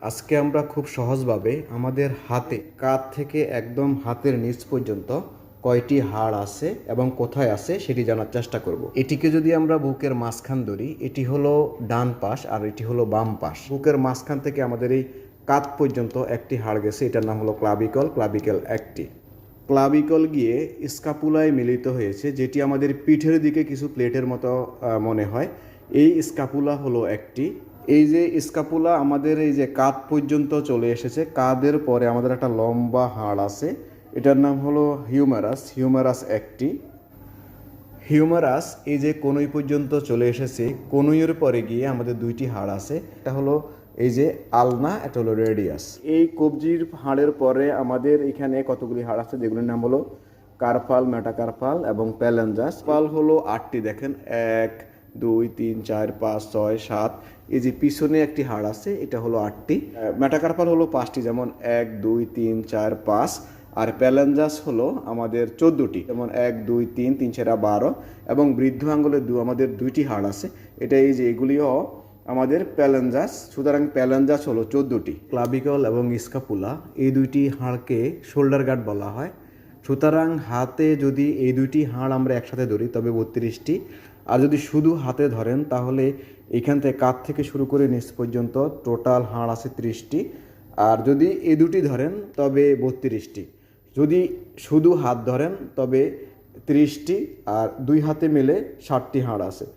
আজকে আমরা খুব সহজভাবে আমাদের হাতে কাঁধ থেকে একদম হাতের নিচ পর্যন্ত কয়টি হাড় আছে এবং কোথায় আছে সেটি জানার চেষ্টা করব। এটিকে যদি আমরা বুকের মাঝখান ধরি, এটি হলো ডান পাশ আর এটি হলো বাম পাশ। বুকের মাঝখান থেকে আমাদের এই কাঁধ পর্যন্ত একটি হাড় গেছে, এটার নাম হলো ক্লাভিকল। ক্লাভিকল একটি ক্লাভিকল গিয়ে স্কাপুলায় মিলিত হয়েছে, যেটি আমাদের পিঠের দিকে কিছু প্লেটের মতো মনে হয়। এই স্কাপুলা হলো একটি। এই যে স্কাপুলা আমাদের এই যে কাঁধ পর্যন্ত চলে এসেছে, কাঁধের পরে আমাদের একটা লম্বা হাড় আছে, এটার নাম হলো হিউমেরাস। হিউমেরাস একটি। হিউমেরাস এই যে কনুই পর্যন্ত চলে এসেছে, কনুইয়ের পরে গিয়ে আমাদের দুইটি হাড় আছে, এটা হলো এই যে আলনা, এটা হলো রেডিয়াস। এই কবজির হাড়ের পরে আমাদের এখানে কতগুলি হাড় আছে, যেগুলির নাম হলো কার্পাল, মেটাকার্পাল এবং প্যালেঞ্জাস। পাল হলো 8টি, দেখেন 1 2 3 4 5 6 7। এই যে পিছনে একটি হাড় আছে, এটা হলো 8টি। মেটাকার্পাল হলো 5টি, যেমন 1 2 3 4 5। আর প্যালেঞ্জাস হলো আমাদের 14টি, যেমন 1 2 3 3 4 12। এবং বৃদ্ধ আঙ্গুলের আমাদের 2টি হাড় আছে, এটা এই যে এগুলিও আমাদের প্যালেঞ্জাস। সুতরাং প্যালেঞ্জাস হলো 14টি। ক্লাভিকল এবং স্কাপুলা এই দুইটি হাড়কে শোল্ডার গার্ড বলা হয়। সুতরাং হাতে যদি এই দুইটি হাড় আমরা একসাথে ধরি তবে 32টি। আর যদি শুধু হাতে ধরেন তাহলে এখান থেকে কাঁধ থেকে শুরু করে নিচ পর্যন্ত টোটাল হাড় আছে 30টি। আর যদি এই দুটি ধরেন তবে 32টি। যদি শুধু হাত ধরেন তবে 30টি, আর দুই হাতে মিলে 60টি হাড় আছে।